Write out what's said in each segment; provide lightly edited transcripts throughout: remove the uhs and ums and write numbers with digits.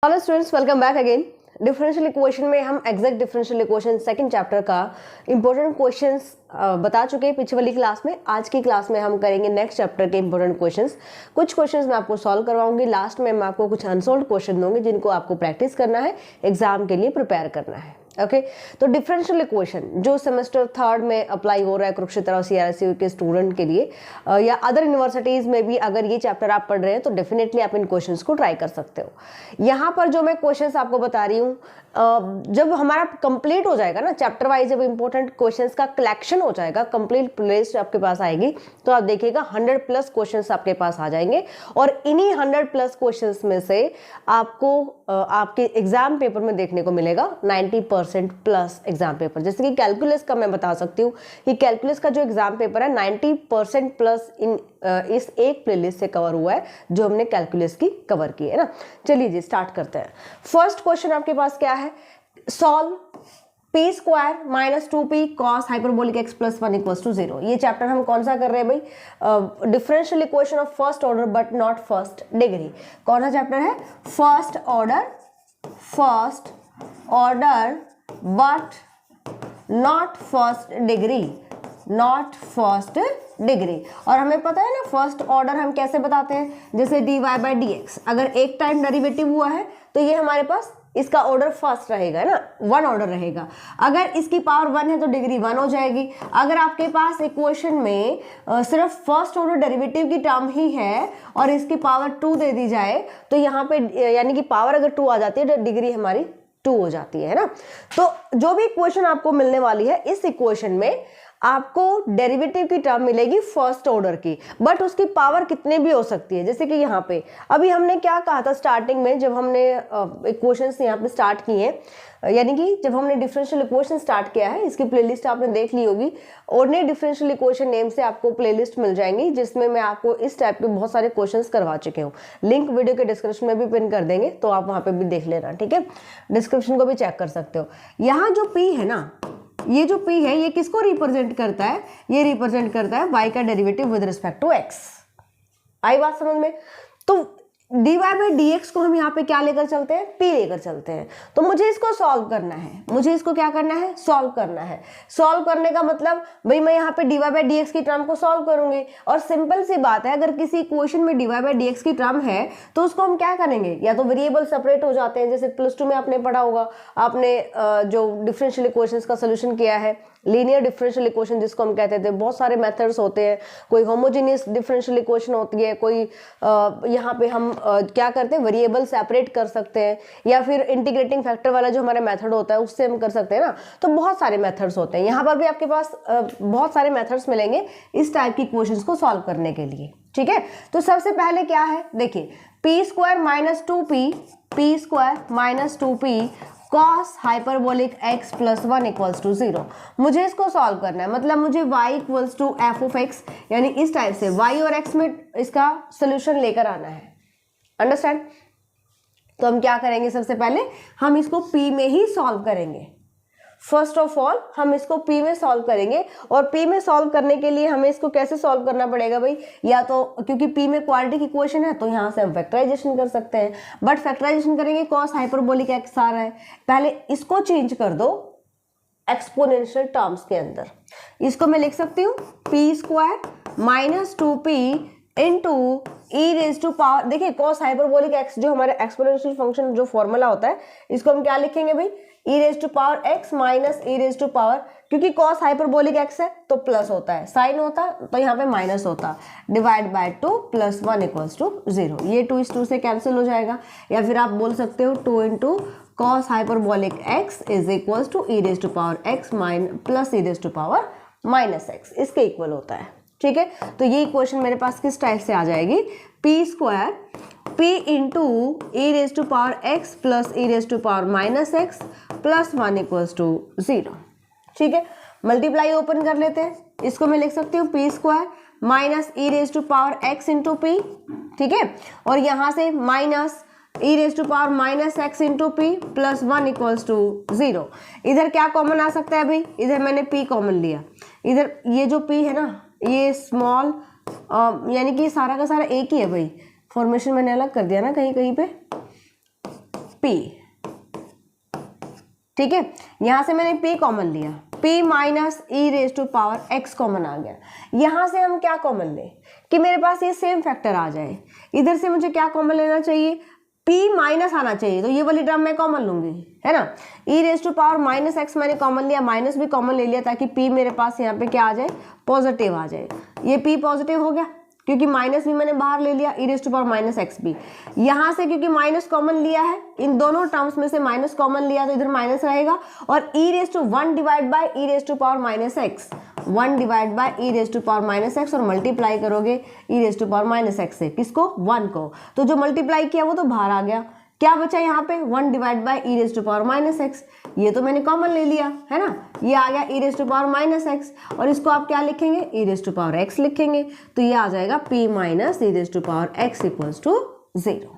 Hello students, welcome back again. Differential equation में हम exact differential equation second chapter का important questions बता चुके हैं पिछली वाली क्लास में। आज की क्लास में हम करेंगे नेक्स्ट चैप्टर के इंपॉर्टेंट क्वेश्चंस। कुछ क्वेश्चंस मैं आपको सॉल्व करवाऊंगी, लास्ट में मैं आपको कुछ अनसॉल्व्ड क्वेश्चन दूंगी जिनको आपको प्रैक्टिस करना है, एग्जाम के लिए प्रिपेयर करना है। ओके तो डिफरेंशियल इक्वेशन जो सेमेस्टर थर्ड में अप्लाई हो रहा है कुरुक्षेत्र और सीआरएसयू के स्टूडेंट के लिए या अदर यूनिवर्सिटीज में भी अगर ये चैप्टर आप पढ़ रहे हैं तो डेफिनेटली आप इन क्वेश्चंस को ट्राई कर सकते हो। यहाँ पर जो मैं क्वेश्चंस आपको बता रही हूँ, जब हमारा कंप्लीट हो जाएगा ना चैप्टर वाइज, जब इंपॉर्टेंट क्वेश्चंस का कलेक्शन हो जाएगा, कंप्लीट प्लेलिस्ट आपके पास आएगी तो आप देखिएगा 100+ क्वेश्चंस आपके पास आ जाएंगे और इन्हीं 100+ क्वेश्चंस में से आपको आपके एग्जाम पेपर में देखने को मिलेगा 90%+ एग्जाम पेपर। जैसे कि कैलकुलस का मैं बता सकती हूँ कि कैलकुलस का जो एग्जाम पेपर है 90%+ इस एक प्लेलिस्ट से कवर हुआ है जो हमने कैलकुलस की कवर की है ना। चलिए जी स्टार्ट करते हैं। फर्स्ट क्वेश्चन आपके पास क्या है, solve P square minus 2p cos hyperbolic x plus 1 equals to 0। ये चैप्टर हम कौन सा कर रहे हैं भाई, differential equation of first order but not first degree. कौन सा चैप्टर है, first order but not first degree. और हमें पता है ना फर्स्ट ऑर्डर हम कैसे बताते हैं, जैसे dy/dx अगर एक टाइम डेरिवेटिव हुआ है तो ये हमारे पास इसका ऑर्डर फर्स्ट रहेगा ना, 1 ऑर्डर रहेगा। अगर इसकी पावर 1 है तो डिग्री 1 हो जाएगी। अगर आपके पास इक्वेशन में सिर्फ फर्स्ट ऑर्डर डेरिवेटिव की टर्म ही है और इसकी पावर 2 दे दी जाए तो यहाँ पे यानी कि पावर अगर 2 आ जाती है तो डिग्री हमारी 2 हो जाती है ना। तो जो भी इक्वेशन आपको मिलने वाली है इस इक्वेशन में आपको डेरिवेटिव की टर्म मिलेगी फर्स्ट ऑर्डर की, बट उसकी पावर कितने भी हो सकती है। जैसे कि यहाँ पे अभी हमने क्या कहा था स्टार्टिंग में, जब हमने इक्वेशंस यहाँ पे स्टार्ट किए हैं, यानी कि जब हमने डिफरेंशियल इक्वेशन स्टार्ट किया है, इसकी प्लेलिस्ट आपने देख ली होगी। ऑर्डिनरी डिफरेंशियल इक्वेशन नेम से आपको प्लेलिस्ट मिल जाएंगी जिसमें मैं आपको इस टाइप के बहुत सारे क्वेश्चंस करवा चुके हूँ। लिंक वीडियो के डिस्क्रिप्शन में भी पिन कर देंगे तो आप वहाँ पे भी देख लेना, ठीक है। डिस्क्रिप्शन को भी चेक कर सकते हो। यहाँ जो P है ना, ये जो P है ये किसको रिप्रेजेंट करता है, ये रिप्रेजेंट करता है y का derivative with respect to x। आई बात समझ में। तो dy/dx को हम यहाँ पे क्या लेकर चलते हैं, P लेकर चलते हैं। तो मुझे इसको सॉल्व करना है, मुझे इसको क्या करना है, सॉल्व करना है। सॉल्व करने का मतलब भाई मैं यहाँ पे dy/dx की टर्म को सॉल्व करूंगी और सिंपल सी बात है, अगर किसी इक्वेशन में dy/dx की टर्म है तो उसको हम क्या करेंगे, या तो वेरिएबल सेपरेट हो जाते हैं, जैसे +2 में आपने पढ़ा होगा, आपने जो डिफरेंशियल इक्वेशंस का सोल्यूशन किया है, लीनियर डिफरेंशियल इक्वेशन जिसको हम कहते थे। बहुत सारे मेथड्स होते हैं, कोई होमोजेनियस डिफरेंशियल इक्वेशन होती है, कोई यहाँ पे हम क्या करते हैं वेरिएबल सेपरेट कर सकते हैं, या फिर इंटीग्रेटिंग फैक्टर वाला जो हमारा मेथड होता है उससे हम कर सकते हैं ना। तो बहुत सारे मेथड्स होते हैं, यहाँ पर भी आपके पास बहुत सारे मेथड्स मिलेंगे इस टाइप की इक्वेशंस को सॉल्व करने के लिए, ठीक है। तो सबसे पहले क्या है, देखिए p square minus 2p cos hyperbolic x plus 1 equals to 0। मुझे इसको सॉल्व करना है, मतलब मुझे y equals to f of x, यानी इस टाइप से y और x में इसका सोल्यूशन लेकर आना है। अंडरस्टैंड। तो हम क्या करेंगे, सबसे पहले हम इसको p में ही सॉल्व करेंगे। फर्स्ट ऑफ ऑल हम इसको p में सॉल्व करेंगे और p में सॉल्व करने के लिए हमें इसको कैसे सॉल्व करना पड़ेगा भाई, या तो क्योंकि p में क्वाड्रेटिक इक्वेशन है तो यहाँ से हम फैक्टराइजेशन कर सकते हैं, बट फैक्टराइजेशन करेंगे कॉस हाइपरबोलिक x आ रहा है, पहले इसको चेंज कर दो एक्सपोनेंशियल टर्म्स के अंदर। इसको मैं लिख सकती हूँ p square minus 2p into E raise to power, देखिए कॉस हाइपरबोलिक x जो हमारे एक्सपोनेंशियल फंक्शन जो फॉर्मूला होता है इसको हम क्या लिखेंगे भाई, e raise to power x minus E raise to power, क्योंकि कॉस हाइपरबोलिक x है तो प्लस होता है, साइन होता तो यहाँ पे माइनस होता, divide by 2 plus 1 equals to 0। ये 2 इस 2 से कैंसिल हो जाएगा, या फिर आप बोल सकते हो 2 into cos hyperbolic x is equals to E raise to power x plus E raise to power minus x, इसके इक्वल होता है, ठीक है। तो ये इक्वेशन मेरे पास किस टाइप से आ जाएगी, p square p into E raise to power x plus E raise to power minus x plus 1 equals to 0, ठीक है। मल्टीप्लाई ओपन कर लेते हैं, इसको मैं लिख सकती हूँ p square minus E raise to power x into p, ठीक है, और यहाँ से minus E raise to power minus X into P plus 1 equals to 0। इधर क्या कॉमन आ सकता है भाई, इधर मैंने p कॉमन लिया, इधर ये जो p है ना ये स्मॉल यानी कि सारा का सारा एक ही है भाई, फॉर्मेशन मैंने अलग कर दिया ना कहीं कहीं पे, p, ठीक है, यहां से मैंने p कॉमन लिया, p minus E raise to power x common आ गया। यहां से हम क्या कॉमन लें कि मेरे पास ये सेम फैक्टर आ जाए। इधर से मुझे क्या कॉमन लेना चाहिए, p माइनस आना चाहिए, तो ये वाली टर्म मैं कॉमन लूंगी, है ना। E raise to power minus x मैंने कॉमन लिया, माइनस भी कॉमन ले लिया ताकि p मेरे पास यहाँ पे क्या आ जाए, पॉजिटिव आ जाए। ये p पॉजिटिव हो गया क्योंकि माइनस भी मैंने बाहर ले लिया, e raise to power minus x भी। यहाँ से क्योंकि माइनस कॉमन लिया है, इन दोनों टर्म्स में से माइनस कॉमन लिया तो इधर माइनस रहेगा, और e raise to 1 divide by E raise to power minus x, 1 divide by E raise to power minus x, और मल्टीप्लाई करोगे e raise to power minus x से, किसको, 1 को, तो जो मल्टीप्लाई किया वो तो बाहर आ गया। क्या बचा यहाँ पे, 1 divide by E raise to power minus X, ये तो मैंने कॉमन ले लिया, है ना, ये आ गया e raise to power minus x, और इसको आप क्या लिखेंगे, e raise to power x लिखेंगे, तो ये आ जाएगा p minus E raise to power x equals to 0।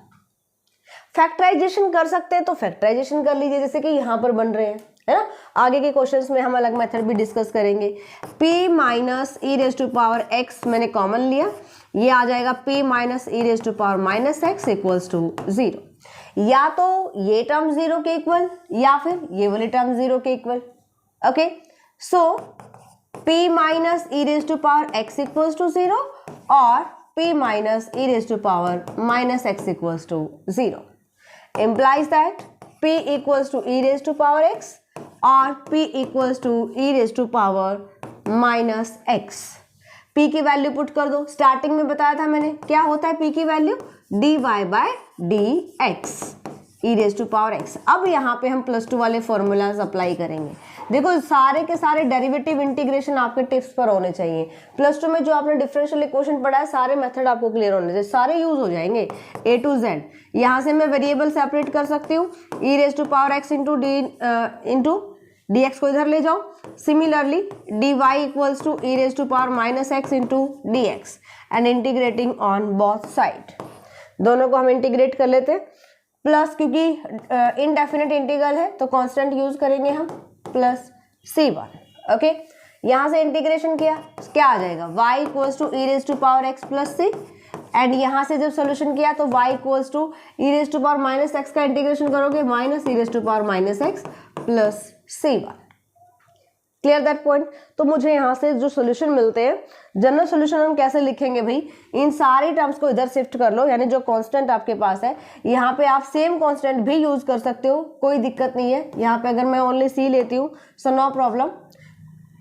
Factorization कर सकते हैं तो फैक्टराइजेशन कर लीजिए, जैसे कि यहाँ पर बन रहे हैं, है ना। आगे के क्वेश्चंस में हम अलग मेथड भी डिस्कस करेंगे। p minus E raise to power X मैंने कॉमन लिया, ये आ जाएगा p minus E raise to power minus X equals to 0। या तो ये टर्म 0 के इक्वल या फिर ये वाली टर्म 0 के equal. Okay, so p minus E raise to power x equals to 0 और p minus E raise to power minus X equals to 0 implies that p equals to e raised to power x और p equals to e raised to power minus x। p की value put कर दो, starting में बताया था मैंने क्या होता है p की value, dy by dx e raised to power x। अब यहाँ पे हम +2 वाले फॉर्मूलाज अप्लाई करेंगे। देखो सारे के सारे डेरिवेटिव इंटीग्रेशन आपके टिप्स पर होने चाहिए। +2 में जो आपने डिफरेंशियल इक्वेशन पढ़ा है सारे मेथड आपको क्लियर होने चाहिए, सारे यूज हो जाएंगे A to Z। यहाँ से मैं वेरिएबल सेपरेट कर सकती हूँ, e raise to power x into D X को इधर ले जाओ। Similarly dy equals to e raise to power minus X into D X and integrating on both side. दोनों को हम इंटीग्रेट कर लेते हैं, प्लस क्योंकि इनडेफिनेट इंटीग्रल है तो कांस्टेंट यूज करेंगे हम, प्लस c1। ओके, यहाँ से इंटीग्रेशन किया क्या आ जाएगा, y equals to E raise to power X plus C, and यहाँ से जब सोल्यूशन किया तो y equals to E raise to power minus X का इंटीग्रेशन करोगे minus E raise to power minus X plus c1। Clear that point. तो मुझे यहाँ से जो सोल्यूशन मिलते हैं, जनरल सोल्यूशन हम कैसे लिखेंगे भाई, इन सारी टर्म्स को इधर शिफ्ट कर लो, यानी जो कांस्टेंट आपके पास है यहाँ पे आप सेम कांस्टेंट भी यूज कर सकते हो, कोई दिक्कत नहीं है। यहाँ पे अगर मैं ओनली c लेती हूँ so no problem,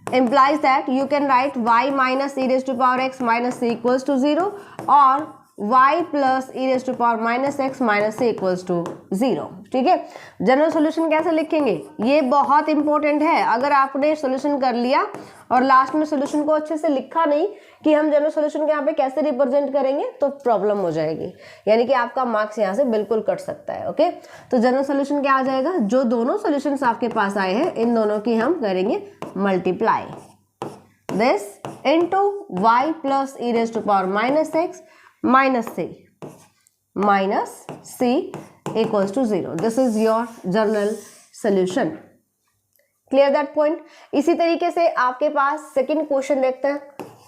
implies that you can write y minus e raised to power x minus c equals to 0 और y plus e raised to power minus x minus c equals to 0। ठीक है, general solution कैसे लिखेंगे ये बहुत important है। अगर आपने सॉल्यूशन कर लिया और लास्ट में सॉल्यूशन को अच्छे से लिखा नहीं कि हम जनरल सॉल्यूशन को यहाँ पे कैसे रिप्रेजेंट करेंगे तो प्रॉब्लम हो जाएगी, यानी कि आपका मार्क्स यहाँ से बिल्कुल कट सकता है। ओके, तो जनरल सॉल्यूशन क्या आ जाएगा, जो दोनों सॉल्यूशंस आपके पास आए हैं इन दोनों की हम करेंगे multiply, this into y plus E raise to power minus X minus c equals to 0। This is your general solution। Clear that point। इसी तरीके से आपके पास सेकंड क्वेश्चन देखते हैं,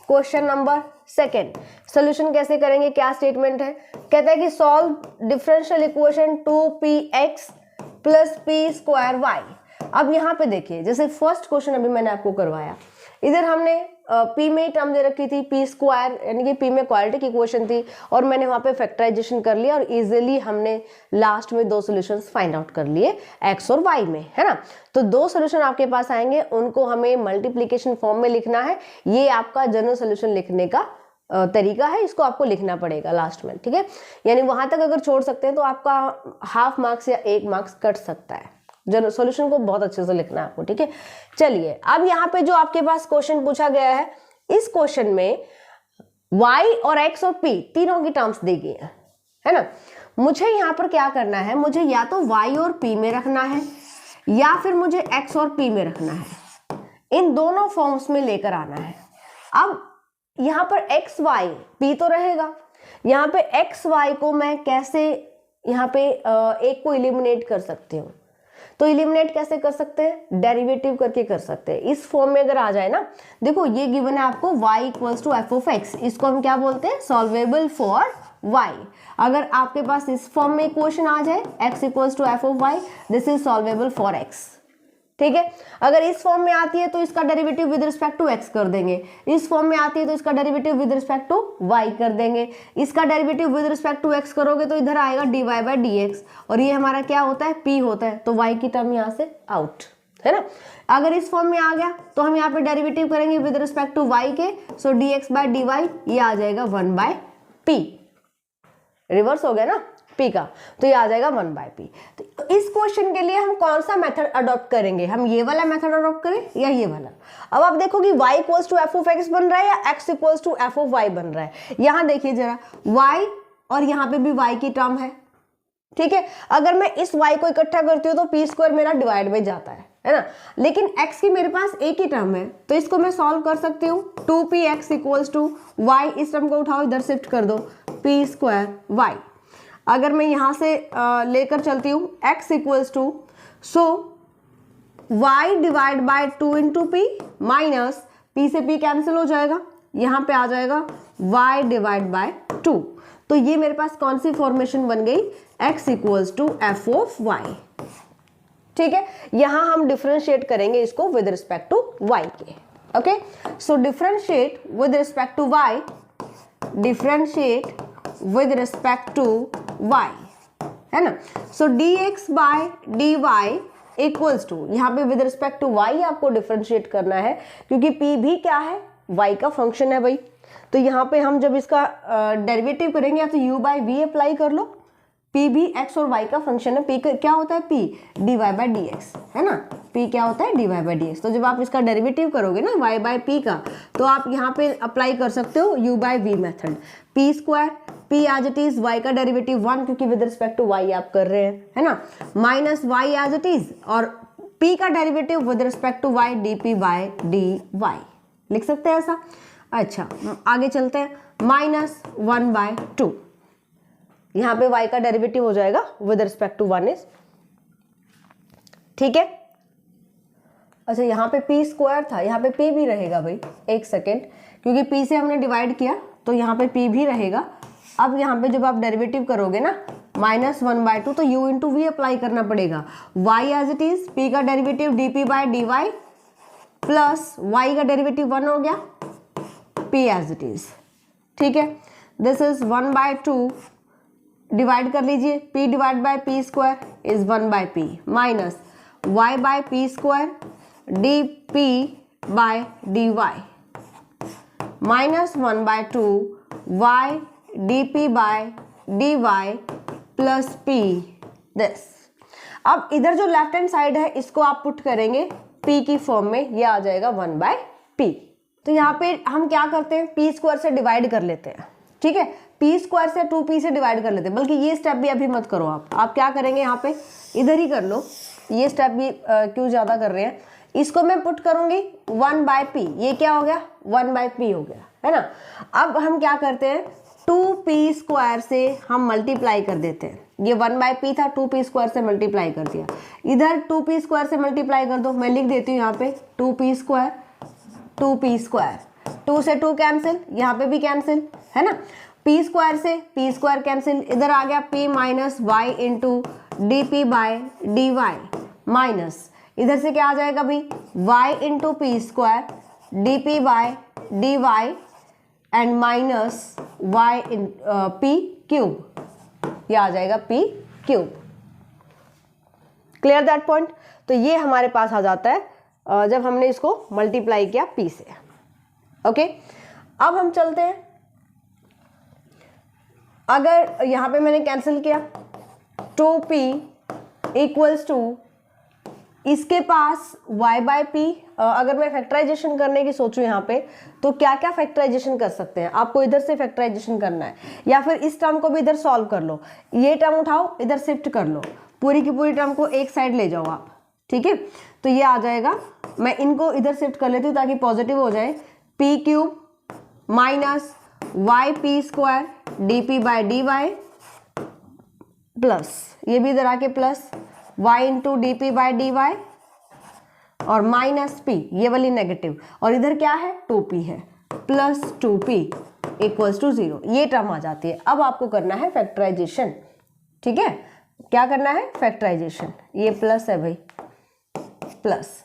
क्वेश्चन नंबर सेकंड। सॉल्यूशन कैसे करेंगे, क्या स्टेटमेंट है, कहता है कि solve differential equation 2px plus p square y। अब यहाँ पे देखिए, जैसे फर्स्ट क्वेश्चन अभी मैंने आपको करवाया, इधर हमने p में ही टर्म दे रखी थी p स्क्वायर, यानी कि p में क्वाड्रेटिक इक्वेशन थी और मैंने वहां पे फैक्टराइजेशन कर लिया और इजीली हमने लास्ट में दो सॉल्यूशंस फाइंड आउट कर लिए x और y में, है ना। तो दो सॉल्यूशन आपके पास आएंगे, उनको हमें मल्टीप्लिकेशन फॉर्म में लिखना है। ये आपका जनरल सॉल्यूशन लिखने का तरीका है, इसको आपको लिखना पड़ेगा लास्ट में, ठीक है। यानी वहां तक अगर छोड़ सकते हैं तो आपका हाफ मार्क्स या 1 मार्क्स कट सकता है। जनरल सॉल्यूशन को बहुत अच्छे से लिखना है आपको, ठीक है। चलिए, अब यहाँ पे जो आपके पास क्वेश्चन पूछा गया है, इस क्वेश्चन में y और x और p तीनों की टर्म्स दी गई है ना। मुझे यहाँ पर क्या करना है, मुझे या तो y और p में रखना है या फिर मुझे x और p में रखना है, इन दोनों फॉर्म्स में लेकर आना है। अब यहाँ पर x y p तो रहेगा, यहाँ पे x y को मैं कैसे यहाँ पे एक को इलिमिनेट कर सकती हूँ, तो इलिमिनेट कैसे कर सकते हैं, डेरिवेटिव करके कर सकते हैं। इस फॉर्म में अगर आ जाए ना, देखो ये गिवन है आपको y equals to F of X, इसको हम क्या बोलते हैं, सॉल्वेबल फॉर वाई। अगर आपके पास इस फॉर्म में इक्वेशन आ जाए x equals to F of Y, this is solvable for x। ठीक है, अगर इस फॉर्म में आती है तो इसका derivative with respect to x कर देंगे, इस फॉर्म में आती है तो इसका derivative with respect to y कर देंगे, इसका derivative with respect to x करोगे तो इधर आएगा dy बाई dx, और ये हमारा क्या होता है, p होता है, तो y की टर्म यहाँ से आउट, है ना। अगर इस फॉर्म में आ गया तो हम यहाँ पे डेरिवेटिव करेंगे विद रिस्पेक्ट टू y के, सो dx बाई dy ये आ जाएगा 1 बाय p, रिवर्स हो गया ना p का, तो ये आ जाएगा 1 बाय p। तो इस क्वेश्चन के लिए हम कौन सा मेथड अडॉप्ट करेंगे, हम ये वाला मेथड अडॉप्ट करें या ये वाला। अब आप देखो कि y equals to F of x बन रहा है या x equals to F of y बन रहा है। यहाँ देखिए जरा, y और यहाँ पे भी y की टर्म है, ठीक है। अगर मैं इस y को इकट्ठा करती हूँ तो p स्क्वायर मेरा डिवाइड में जाता है ना, लेकिन x की मेरे पास एक ही टर्म है, तो इसको मैं सॉल्व कर सकती हूँ। 2px इक्वल्स टू y, इस टर्म को उठाओ इधर शिफ्ट कर दो, p स्क्वायर y। अगर मैं यहाँ से लेकर चलती हूँ x equals to, so y divide by 2 into P, minus p से p कैंसिल हो जाएगा, यहाँ पे आ जाएगा y डिवाइड बाय 2। तो ये मेरे पास कौन सी फॉर्मेशन बन गई, x equals to F of Y. ठीक है, यहां हम डिफरेंशिएट करेंगे इसको विद रिस्पेक्ट टू y के। Okay, so differentiate with respect to y, differentiate with respect to y, है ना। So dx by dy equals to, यहाँ पे विद रिस्पेक्ट टू y आपको डिफरेंशिएट करना है, क्योंकि p भी क्या है, y का फंक्शन है भाई। तो यहाँ पे हम जब इसका डेरिवेटिव करेंगे या तो u बाई वी अप्लाई कर लो, p भी x और y का फंक्शन है, p क्या होता है, p dy बाई dx, है ना, p क्या होता है, dy बाई dx। तो जब आप इसका डेरिवेटिव करोगे ना y बाई p का, तो आप यहाँ पे अप्लाई कर सकते हो u by v method, p square, p as it is, y का डेरिवेटिव 1 क्योंकि विद रिस्पेक्ट टू y आप कर रहे हैं, है ना, minus y as it is, और p का derivative with respect to y dp by dy, लिख सकते हैं ऐसा। अच्छा, आगे चलते हैं, माइनस 1 बाय 2, यहाँ पे y का डेरिवेटिव हो जाएगा विद रिस्पेक्ट टू 1 इज, ठीक है। अच्छा, यहाँ पे p स्क्वायर था, यहाँ पे p भी रहेगा भाई, एक सेकेंड, क्योंकि p से हमने डिवाइड किया तो यहाँ पे p भी रहेगा। अब यहाँ पे जब आप डेरिवेटिव करोगे ना, माइनस 1 बाय 2, तो u इंटू वी अप्लाई करना पड़ेगा, y as it is, p का derivative dp by dy plus y का डेरिवेटिव 1 हो गया, p एज इट इज, ठीक है। दिस इज 1 बाय 2, डिवाइड कर लीजिए, p divide by p square is 1 by p, minus y by p square dp by dy, minus 1 by 2 y dp by dy plus p this. अब इधर जो left hand side है इसको आप put करेंगे p की फॉर्म में, ये आ जाएगा 1 बाय p। तो यहाँ पे हम क्या करते हैं, p स्क्वायर से डिवाइड कर लेते हैं, ठीक है, p स्क्वायर से 2p से डिवाइड कर लेते हैं, बल्कि ये स्टेप भी अभी मत करो आप क्या करेंगे, यहाँ पे इधर ही कर लो, ये स्टेप भी क्यों ज़्यादा कर रहे हैं, इसको मैं पुट करूँगी 1 बाय p, ये क्या हो गया, 1 बाय p हो गया, है ना। अब हम क्या करते हैं, 2p स्क्वायर से हम मल्टीप्लाई कर देते हैं, ये 1 बाय p था, 2p स्क्वायर से मल्टीप्लाई कर दिया, इधर 2p स्क्वायर से मल्टीप्लाई कर दो, मैं लिख देती हूँ यहाँ पे 2p स्क्वायर, 2p स्क्वायर, 2 से 2 कैंसिल, यहाँ पे भी कैंसिल, है ना, p स्क्वायर से p स्क्वायर कैंसिल, इधर आ गया p minus Y into dp by dy, minus इधर से क्या आ जाएगा भाई, y इंटू p square dp by dy and minus y in p cube, ये आ जाएगा p cube. Clear that point. तो ये हमारे पास आ जाता है जब हमने इसको मल्टीप्लाई किया p से। ओके, अब हम चलते हैं, अगर यहाँ पे मैंने कैंसिल किया 2p इक्वल्स टू, इसके पास y बाय p, अगर मैं फैक्टराइजेशन करने की सोचूं यहाँ पे, तो क्या क्या फैक्टराइजेशन कर सकते हैं, आपको इधर से फैक्टराइजेशन करना है, या फिर इस टर्म को भी इधर सॉल्व कर लो, ये टर्म उठाओ इधर शिफ्ट कर लो, पूरी की पूरी टर्म को एक साइड ले जाओ आप, ठीक है। तो ये आ जाएगा, मैं इनको इधर शिफ्ट कर लेती हूँ ताकि पॉजिटिव हो जाए, p cube minus Y P square D P by D Y plus, ये भी इधर आके plus y into D P by D Y और माइनस p, ये वाली नेगेटिव, और इधर क्या है 2p है, प्लस 2p इक्वल्स टू 0, ये टर्म आ जाती है। अब आपको करना है फैक्टराइजेशन, ठीक है, क्या करना है, फैक्टराइजेशन। ये प्लस है भाई, प्लस,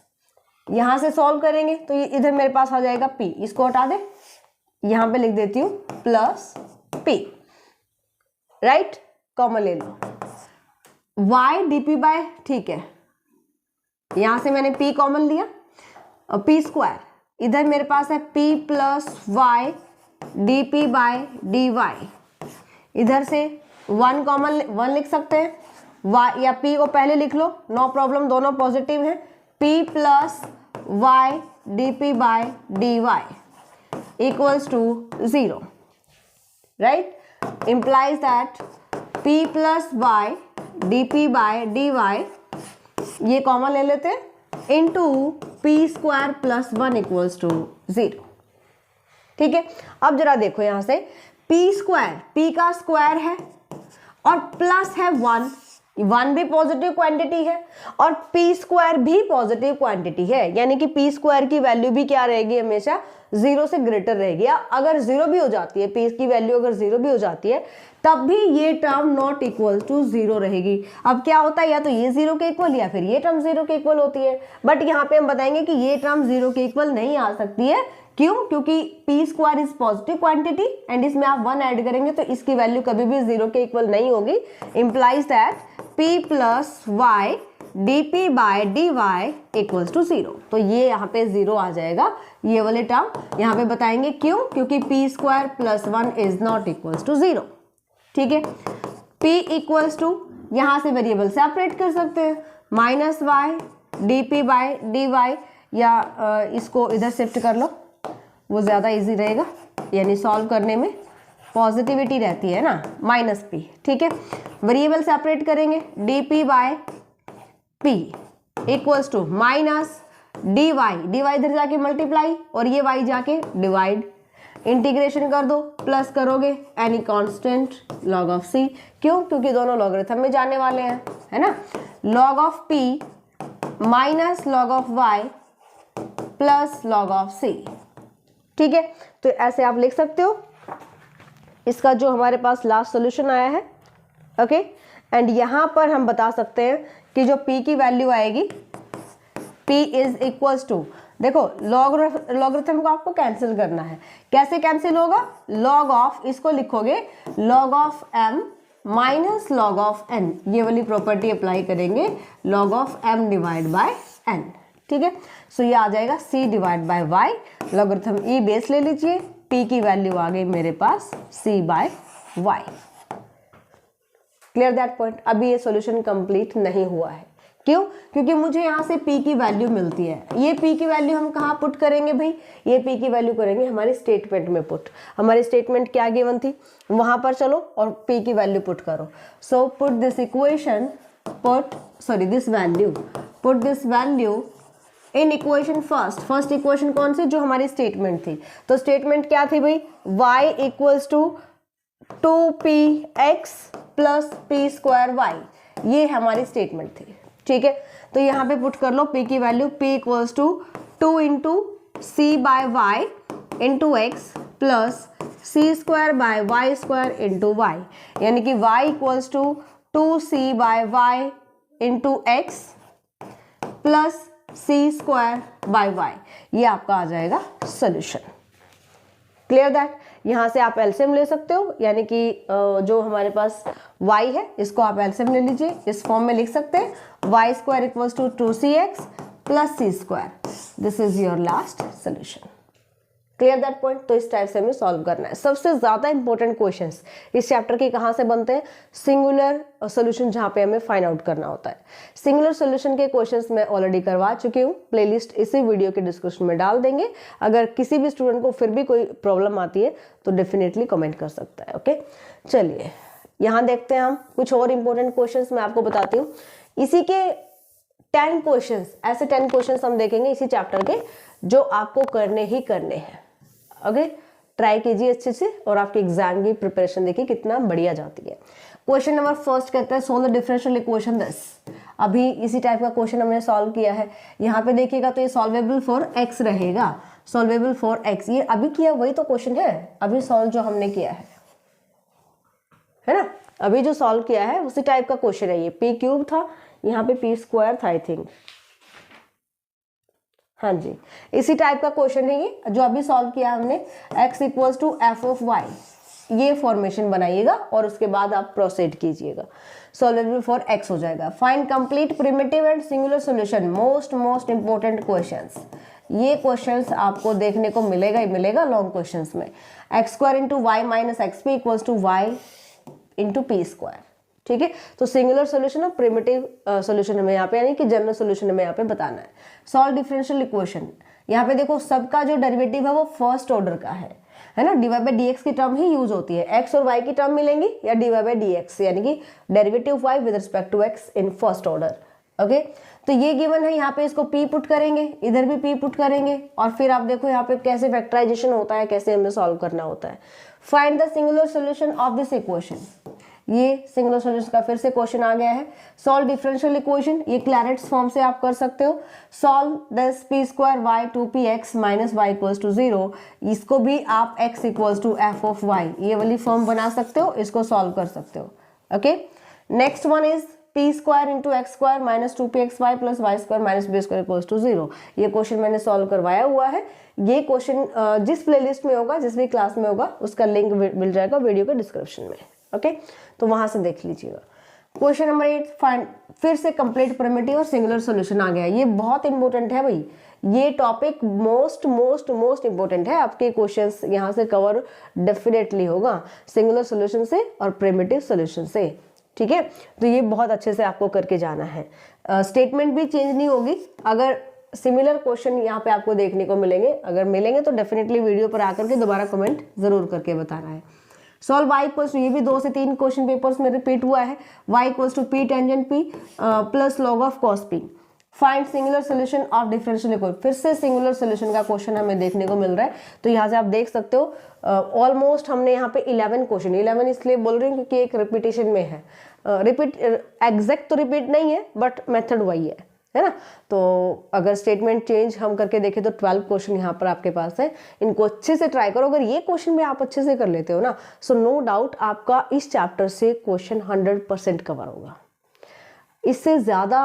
यहां से सॉल्व करेंगे तो ये इधर मेरे पास आ जाएगा p, इसको हटा दे, यहां पे लिख देती हूं प्लस p, राइट, कॉमन ले लो, y dp बाय, ठीक है, यहां से मैंने p कॉमन लिया और p स्क्वायर, इधर मेरे पास है p plus y dp by dy, इधर से 1 कॉमन 1 लिख सकते हैं, y या p को पहले लिख लो, नो प्रॉब्लम, दोनों पॉजिटिव हैं, p plus y dp by dy equals to 0, right, implies that p plus y dp by dy, ये कॉमन ले लेते हैं, into p square plus 1 equals to 0, ठीक है। अब जरा देखो यहां से p स्क्वायर, p का स्क्वायर है और प्लस है 1, 1 भी पॉजिटिव क्वांटिटी है और p स्क्वायर भी पॉजिटिव क्वांटिटी है, यानी कि p स्क्वायर की वैल्यू भी क्या रहेगी, हमेशा 0 से ग्रेटर रहेगी। अगर 0 भी हो जाती है, p की वैल्यू अगर 0 भी हो जाती है, तब भी ये टर्म नॉट इक्वल टू 0 रहेगी। अब क्या होता है, या तो ये 0 के इक्वल या फिर ये टर्म 0 के इक्वल होती है, बट यहाँ पे हम बताएंगे कि ये टर्म 0 के इक्वल नहीं आ सकती है। क्यों? क्योंकि p square is positive quantity and इसमें आप 1 ऐड करेंगे तो इसकी वैल्यू कभी भी 0 के इक्वल नहीं होगी। Implies that p plus y dp by dy equals to 0, तो ये यहाँ पे 0 आ जाएगा, ये वाले टर्म यहाँ पे बताएंगे। क्यों? क्योंकि p square plus 1 is not equals to 0, ठीक है। p इक्वल्स टू, यहाँ से वेरिएबल सेपरेट कर सकते हैं, minus y dp by dy, या इसको इधर शिफ्ट कर लो, वो ज़्यादा इजी रहेगा, यानी सॉल्व करने में पॉजिटिविटी रहती है ना, माइनस p, ठीक है। वेरिएबल सेपरेट करेंगे, dp by p equals to minus dy, इधर जाके मल्टीप्लाई और ये y जाके डिवाइड, इंटीग्रेशन कर दो, प्लस करोगे any constant log of c। क्यों? क्योंकि दोनों लॉगरिथम में जाने वाले हैं, है ना। log of p minus log of y plus log of c, ठीक है। तो ऐसे आप लिख सकते हो, इसका जो हमारे पास लास्ट सॉल्यूशन आया है, ओके। एंड यहाँ पर हम बता सकते हैं कि जो p की वैल्यू आएगी, p इज इक्वल्स टू, देखो लॉगरिथम को आपको कैंसिल करना है, कैसे कैंसिल होगा, log ऑफ, इसको लिखोगे log of m minus log of n, ये वाली प्रॉपर्टी अप्लाई करेंगे, log of m divide by n, ठीक है। सो ये आ जाएगा c divide by y, logarithm e base ले लीजिए, p की वैल्यू आ गई मेरे पास c by y। Clear that point. अभी ये सॉल्यूशन कंप्लीट नहीं हुआ है, क्यों? क्योंकि मुझे यहाँ से p की वैल्यू मिलती है, ये p की वैल्यू हम कहाँ पुट करेंगे भाई, ये p की वैल्यू करेंगे हमारी स्टेटमेंट में पुट। हमारी स्टेटमेंट क्या गिवन थी, वहां पर चलो और p की वैल्यू पुट करो। So put this equation, this value, put this value in equation first equation कौन सी, जो हमारी स्टेटमेंट थी। तो स्टेटमेंट क्या थी भाई, y equals to 2px plus p square y, ये हमारी स्टेटमेंट थी, ठीक है। तो यहाँ पे पुट कर लो p की value, p equals to 2 into c by y into x plus c square by y square into y, यानी कि y equals to 2c by y into x plus c square by y, ये आपका आ जाएगा solution. Clear that. यहाँ से आप LCM ले सकते हो, यानी कि जो हमारे पास y है इसको आप एलसीएम ले लीजिए, इस फॉर्म में लिख सकते हैं, y square equals to 2cx plus c square, this is your last solution. Clear that point. तो इस टाइप से हमें सॉल्व करना है। सबसे ज्यादा इंपॉर्टेंट क्वेश्चंस इस चैप्टर के कहाँ से बनते हैं, सिंगुलर सोल्यूशन, जहाँ पे हमें फाइंड आउट करना होता है। सिंगुलर सोल्यूशन के क्वेश्चंस मैं ऑलरेडी करवा चुकी हूँ, प्लेलिस्ट इसी वीडियो के डिस्क्रिप्शन में डाल देंगे। अगर किसी भी स्टूडेंट को फिर भी कोई प्रॉब्लम आती है तो डेफिनेटली कमेंट कर सकता है, ओके। चलिए यहाँ देखते हैं हम कुछ और इंपॉर्टेंट क्वेश्चन मैं आपको बताती हूँ। इसी के 10 क्वेश्चन, ऐसे 10 क्वेश्चन हम देखेंगे इसी चैप्टर के, जो आपको करने ही करने हैं, ओके। ट्राई कीजिए अच्छे से और आपके एग्जाम की प्रिपरेशन देखिए कितना बढ़िया जाती है। क्वेश्चन नंबर फर्स्ट कहता है, solve the differential equation this. अभी इसी टाइप का क्वेश्चन हमने सॉल्व किया है। यहाँ पे देखिएगा तो ये सॉल्वेबल फॉर x रहेगा, सॉल्वेबल फॉर x, ये अभी किया वही तो क्वेश्चन है, अभी सॉल्व जो हमने किया है ना, अभी जो सॉल्व किया है उसी टाइप का क्वेश्चन है ये। p क्यूब था, यहाँ पे p स्क्वायर था आई थिंक, हाँ जी इसी टाइप का क्वेश्चन है ये जो अभी सॉल्व किया हमने। x equals to F of y, ये फॉर्मेशन बनाइएगा और उसके बाद आप प्रोसीड कीजिएगा, सॉल्वेबल फॉर x हो जाएगा। Find complete primitive and singular solution, most important questions, ये क्वेश्चंस आपको देखने को मिलेगा ही मिलेगा लॉन्ग क्वेश्चंस में। X square into y minus x p equals to y into p square, ठीक है। तो सिंगुलर सॉल्यूशन और प्रिमिटिव सॉल्यूशन हमें यहाँ पे, यानी कि जनरल सॉल्यूशन हमें यहाँ पे बताना है। सॉल्व डिफरेंशियल इक्वेशन, यहाँ पे देखो सबका जो डेरिवेटिव है वो फर्स्ट ऑर्डर का है ना, d y by d x की टर्म ही यूज होती है। एक्स और वाई की टर्म मिलेंगी या d y by d x, यानी कि derivative of y with respect to x in first order. Okay, तो ये गिवन है, यहाँ पे इसको p पुट करेंगे, इधर भी p पुट करेंगे, और फिर आप देखो यहाँ पे कैसे फैक्टराइजेशन होता है, कैसे हमें सॉल्व करना होता है। Find the singular solution of this equation, ये सिंगुलर सॉल्यूशन का फिर से क्वेश्चन आ गया है। सॉल्व डिफरेंशियल इक्वेशन, ये क्लैरेट्स फॉर्म से आप कर सकते हो। Solve this p square y 2px minus y equals to 0, इसको भी आप x equals to F of y, ये वाली फॉर्म बना सकते हो, इसको सॉल्व कर सकते हो। Okay, next one is p square into x square minus 2pxy plus y square minus b square equals to 0, ये क्वेश्चन मैंने सॉल्व करवाया हुआ है। ये क्वेश्चन जिस प्लेलिस्ट में होगा, जिस भी क्लास में होगा, उसका लिंक मिल जाएगा वीडियो के डिस्क्रिप्शन में। ओके, तो वहां से देख लीजिएगा। क्वेश्चन नंबर 8, फाइंड, फिर से कंप्लीट प्रिमिटिव और सिंगुलर सॉल्यूशन आ गया। ये बहुत इंपॉर्टेंट है भाई, ये टॉपिक मोस्ट इंपॉर्टेंट है, आपके क्वेश्चंस यहाँ से कवर डेफिनेटली होगा, सिंगुलर सॉल्यूशन से और प्रिमिटिव सॉल्यूशन से, ठीक है। तो ये बहुत अच्छे से आपको करके जाना है। स्टेटमेंट भी चेंज नहीं होगी, अगर सिमिलर क्वेश्चन यहाँ पे आपको देखने को मिलेंगे, अगर मिलेंगे तो डेफिनेटली वीडियो पर आकर के दोबारा कमेंट जरूर करके बताना है। सॉल्व y इक्वल्स टू, ये भी 2 से 3 क्वेश्चन पेपर्स में रिपीट हुआ है, y equals to p tangent p plus log of cos p। Find singular solution of differential equation, फिर से सिंगुलर सॉल्यूशन का क्वेश्चन हमें देखने को मिल रहा है। तो यहाँ से आप देख सकते हो ऑलमोस्ट हमने यहाँ पे 11 क्वेश्चन, 11 इसलिए बोल रही हूँ क्योंकि एक रिपीटेशन में है, रिपीट एग्जैक्ट तो रिपीट नहीं है बट मेथड वही है ना। तो अगर स्टेटमेंट चेंज हम करके देखें तो 12 क्वेश्चन यहाँ पर आपके पास है, इनको अच्छे से ट्राई करो। अगर ये क्वेश्चन भी आप अच्छे से कर लेते हो ना, सो नो डाउट आपका इस चैप्टर से क्वेश्चन 100% कवर होगा। इससे ज़्यादा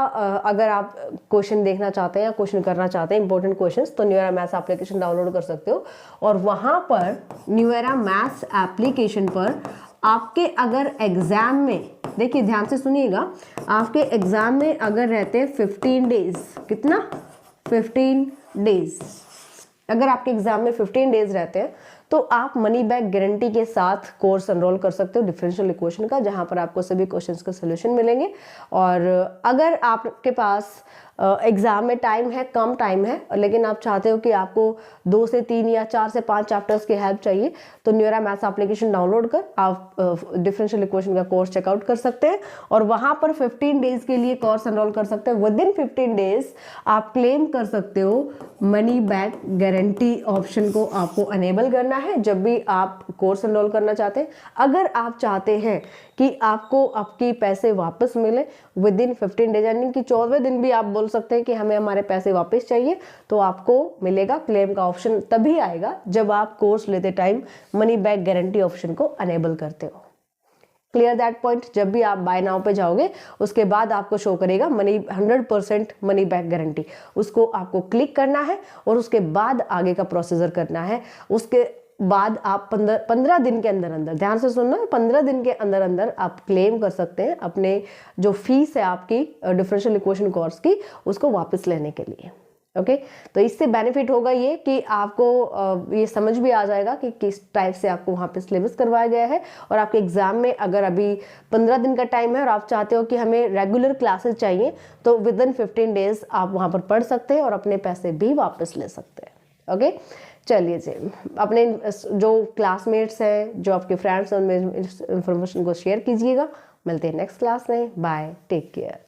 अगर आप क्वेश्चन देखना चाहते हैं या क्वेश्चन करना चाहते हैं इंपॉर्टेंट क्वेश्चंस, तो न्यूएरा मैथ्स एप्लीकेशन डाउनलोड कर सकते हो, और वहाँ पर न्यूएरा मैथ्स एप्लीकेशन पर आपके अगर एग्जाम में, देखिए ध्यान से सुनिएगा, आपके एग्जाम में अगर रहते हैं 15 डेज, कितना 15 डेज, अगर आपके एग्जाम में 15 डेज रहते हैं तो आप मनी बैक गारंटी के साथ कोर्स एनरोल कर सकते हो डिफरेंशियल इक्वेशन का, जहां पर आपको सभी क्वेश्चंस का सोल्यूशन मिलेंगे। और अगर आपके पास एग्जाम में टाइम है, कम टाइम है, लेकिन आप चाहते हो कि आपको 2 से 3 या 4 से 5 चैप्टर्स की हेल्प चाहिए, तो न्यूएरा मैथ्स एप्लीकेशन डाउनलोड कर आप डिफरेंशियल इक्वेशन का कोर्स चेकआउट कर सकते हैं, और वहां पर 15 डेज के लिए कोर्स एनरोल कर सकते हैं। विद इन 15 डेज आप क्लेम कर सकते हो मनी बैक गारंटी ऑप्शन को, आपको अनेबल करना है जब भी आप कोर्स एनरोल करना चाहते हैं। अगर आप चाहते हैं कि आपको आपके पैसे वापस मिले विद इन 15 डेज, यानी कि 14वें दिन भी आप बोल सकते हैं कि हमें हमारे पैसे वापस चाहिए, तो आपको मिलेगा। क्लेम का ऑप्शन तभी आएगा जब आप कोर्स लेते time money back guarantee option को अनेबल करते हो। Clear that point. जब भी आप बाय नाउ पे जाओगे उसके बाद आपको शो करेगा 100% मनी बैक गारंटी, उसको आपको क्लिक करना है और उसके बाद आगे का प्रोसीजर करना है। उसके बाद आप 15 दिन के अंदर अंदर, ध्यान से सुनना, 15 दिन के अंदर अंदर आप क्लेम कर सकते हैं अपने जो फीस है आपकी डिफरेंशियल इक्वेशन कोर्स की, उसको वापस लेने के लिए। ओके, तो इससे बेनिफिट होगा ये कि आपको ये समझ भी आ जाएगा कि किस टाइप से आपको वहाँ पे सिलेबस करवाया गया है, और आपके एग्जाम में अगर अभी 15 दिन का टाइम है और आप चाहते हो कि हमें रेगुलर क्लासेस चाहिए, तो विद इन 15 डेज आप वहाँ पर पढ़ सकते हैं और अपने पैसे भी वापस ले सकते हैं। ओके, चलिए जी, अपने जो क्लासमेट्स हैं, जो आपके फ्रेंड्स हैं, उनमें इंफॉर्मेशन को शेयर कीजिएगा। मिलते हैं नेक्स्ट क्लास में, बाय, टेक केयर।